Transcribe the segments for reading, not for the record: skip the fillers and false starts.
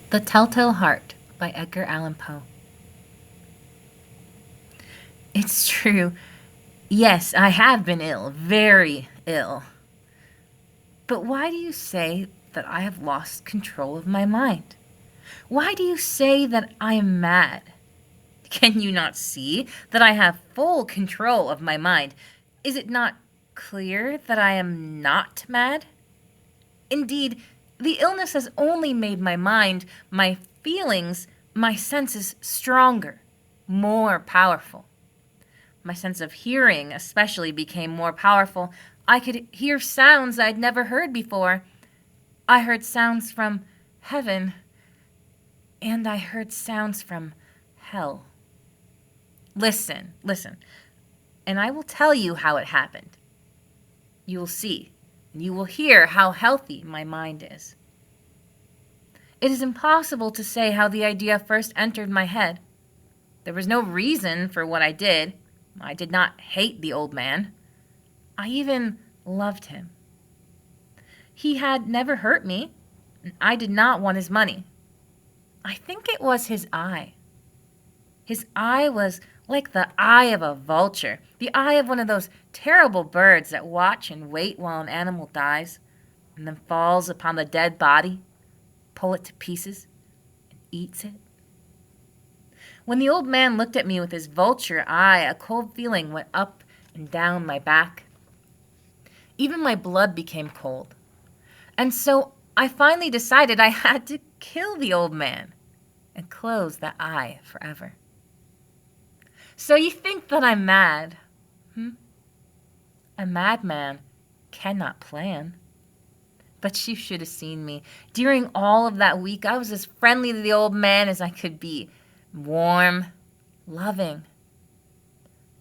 The Telltale Heart by Edgar Allan Poe. It's true. Yes, I have been ill, very ill. But why do you say that I have lost control of my mind? Why do you say that I am mad? Can you not see that I have full control of my mind? Is it not clear that I am not mad? Indeed, the illness has only made my mind, my feelings, my senses stronger, more powerful. My sense of hearing especially became more powerful. I could hear sounds I'd never heard before. I heard sounds from heaven, and I heard sounds from hell. Listen, and I will tell you how it happened. You will see, and you will hear how healthy my mind is. It is impossible to say how the idea first entered my head. There was no reason for what I did. I did not hate the old man. I even loved him. He had never hurt me, and I did not want his money. I think it was his eye. His eye was like the eye of a vulture, the eye of one of those terrible birds that watch and wait while an animal dies, and then falls upon the dead body, pull it to pieces, and eats it. When the old man looked at me with his vulture eye, a cold feeling went up and down my back. Even my blood became cold. And so I finally decided I had to kill the old man and close that eye forever. So you think that I'm mad? A madman cannot plan. But you should have seen me. During all of that week, I was as friendly to the old man as I could be. Warm, loving.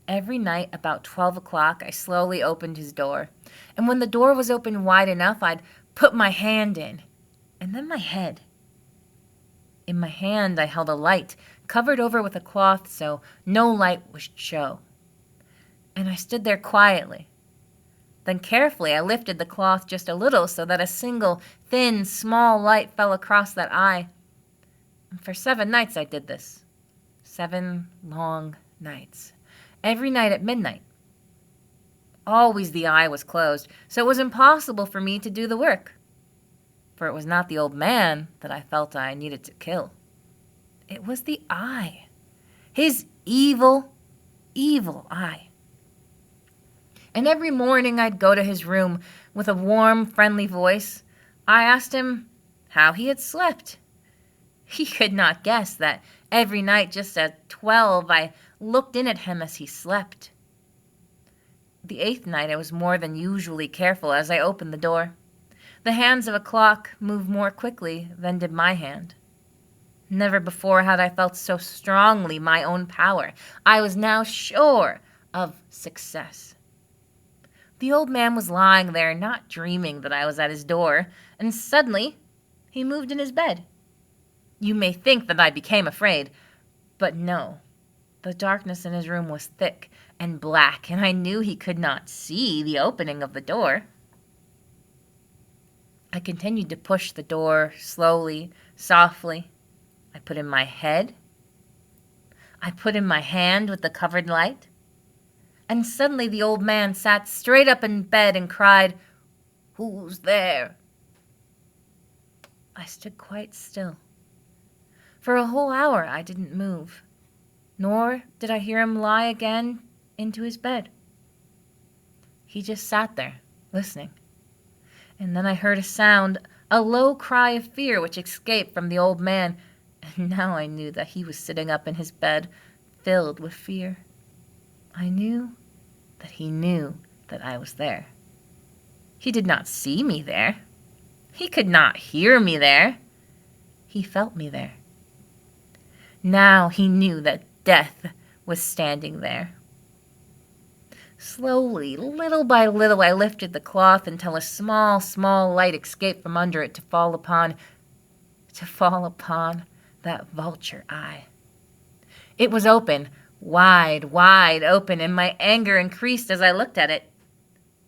Every night about 12 o'clock, I slowly opened his door. And when the door was open wide enough, I'd put my hand in, and then my head. In my hand, I held a light, covered over with a cloth so no light would show. And I stood there quietly. Then carefully I lifted the cloth just a little so that a single, thin, small light fell across that eye. And for 7 nights I did this. 7 long nights. Every night at midnight. Always the eye was closed, so it was impossible for me to do the work. For it was not the old man that I felt I needed to kill. It was the eye. His evil, evil eye. And every morning I'd go to his room with a warm, friendly voice. I asked him how he had slept. He could not guess that every night just at 12 I looked in at him as he slept. The 8th night I was more than usually careful as I opened the door. The hands of a clock moved more quickly than did my hand. Never before had I felt so strongly my own power. I was now sure of success. The old man was lying there, not dreaming that I was at his door, and suddenly he moved in his bed. You may think that I became afraid, but no. The darkness in his room was thick and black, and I knew he could not see the opening of the door. I continued to push the door slowly, softly. I put in my head. I put in my hand with the covered light. And suddenly the old man sat straight up in bed and cried, "Who's there?" I stood quite still. For a whole hour I didn't move, nor did I hear him lie again into his bed. He just sat there, listening. And then I heard a sound, a low cry of fear which escaped from the old man, and now I knew that he was sitting up in his bed, filled with fear. I knew that he knew that I was there. He did not see me there. He could not hear me there. He felt me there. Now he knew that death was standing there. Slowly, little by little, I lifted the cloth until a small, small light escaped from under it to fall upon that vulture eye. It was open, wide, wide open, and my anger increased as I looked at it.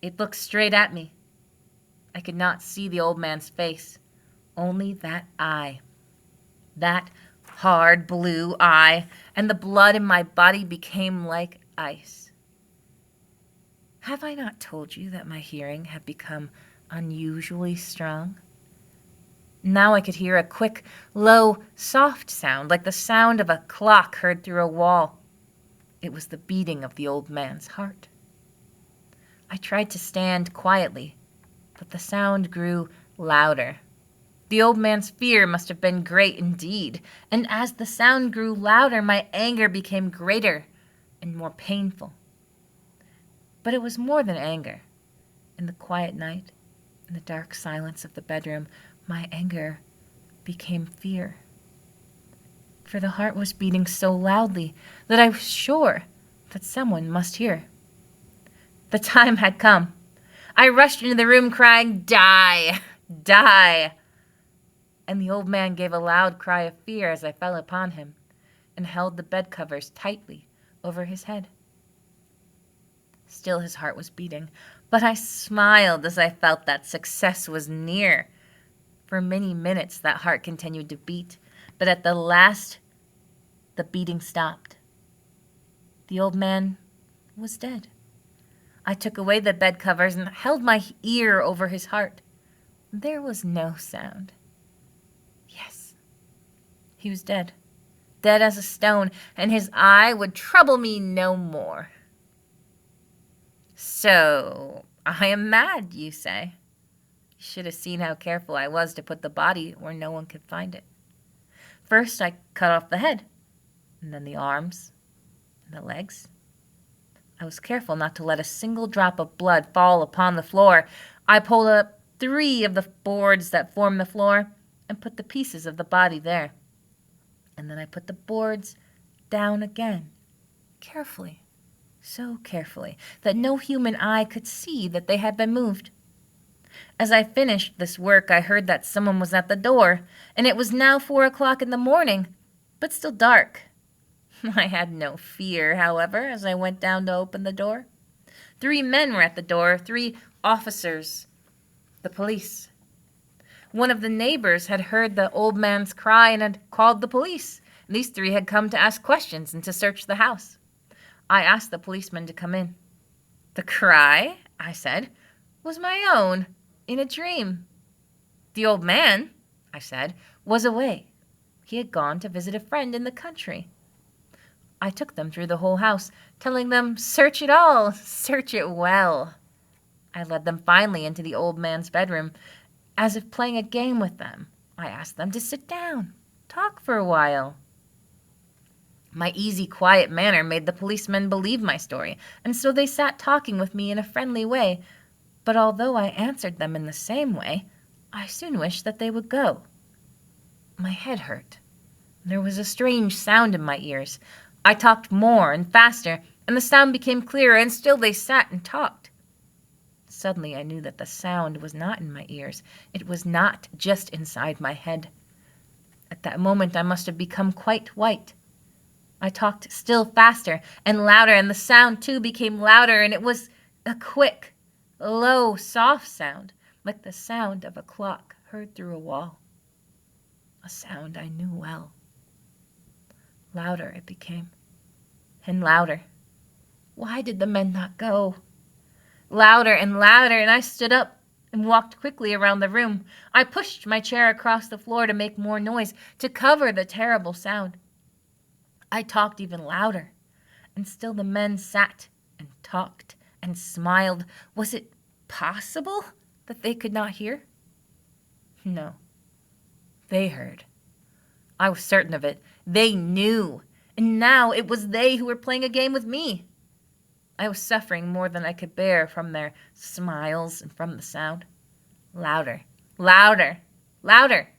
It looked straight at me. I could not see the old man's face, only that eye. That hard blue eye, and the blood in my body became like ice. Have I not told you that my hearing had become unusually strong? Now I could hear a quick, low, soft sound, like the sound of a clock heard through a wall. It was the beating of the old man's heart. I tried to stand quietly, but the sound grew louder. The old man's fear must have been great indeed, and as the sound grew louder, my anger became greater and more painful. But it was more than anger. In the quiet night, in the dark silence of the bedroom, my anger became fear. For the heart was beating so loudly that I was sure that someone must hear. The time had come. I rushed into the room crying, "Die! Die!" And the old man gave a loud cry of fear as I fell upon him and held the bed covers tightly over his head. Still his heart was beating, but I smiled as I felt that success was near. For many minutes that heart continued to beat, but at the last, the beating stopped. The old man was dead. I took away the bed covers and held my ear over his heart. There was no sound. Yes, he was dead, dead as a stone, and his eye would trouble me no more. So, I am mad, you say. You should have seen how careful I was to put the body where no one could find it. First, I cut off the head, and then the arms, and the legs. I was careful not to let a single drop of blood fall upon the floor. I pulled up 3 of the boards that form the floor and put the pieces of the body there. And then I put the boards down again, carefully, so carefully, that no human eye could see that they had been moved. As I finished this work, I heard that someone was at the door, and it was now 4 o'clock in the morning, but still dark. I had no fear, however, as I went down to open the door. 3 men were at the door, 3 officers, the police. One of the neighbors had heard the old man's cry and had called the police. And these 3 had come to ask questions and to search the house. I asked the policeman to come in. The cry, I said, was my own, in a dream. The old man, I said, was away. He had gone to visit a friend in the country. I took them through the whole house, telling them, "Search it all, search it well." I led them finally into the old man's bedroom. As if playing a game with them, I asked them to sit down, talk for a while. My easy, quiet manner made the policemen believe my story, and so they sat talking with me in a friendly way. But although I answered them in the same way, I soon wished that they would go. My head hurt. There was a strange sound in my ears. I talked more and faster, and the sound became clearer, and still they sat and talked. Suddenly I knew that the sound was not in my ears. It was not just inside my head. At that moment I must have become quite white. I talked still faster and louder, and the sound too became louder, and it was a quick, low, soft sound, like the sound of a clock heard through a wall. A sound I knew well. Louder it became, and louder. Why did the men not go? Louder and louder, and I stood up and walked quickly around the room. I pushed my chair across the floor to make more noise, to cover the terrible sound. I talked even louder, and still the men sat and talked and smiled. Was it possible that they could not hear? No, they heard. I was certain of it. They knew, and now it was they who were playing a game with me. I was suffering more than I could bear from their smiles and from the sound. Louder, louder, louder.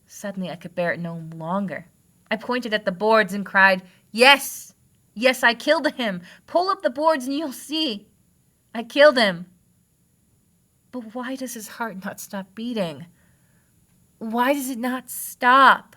Suddenly I could bear it no longer. I pointed at the boards and cried, "Yes, yes, I killed him. Pull up the boards and you'll see. I killed him." But why does his heart not stop beating? Why does it not stop?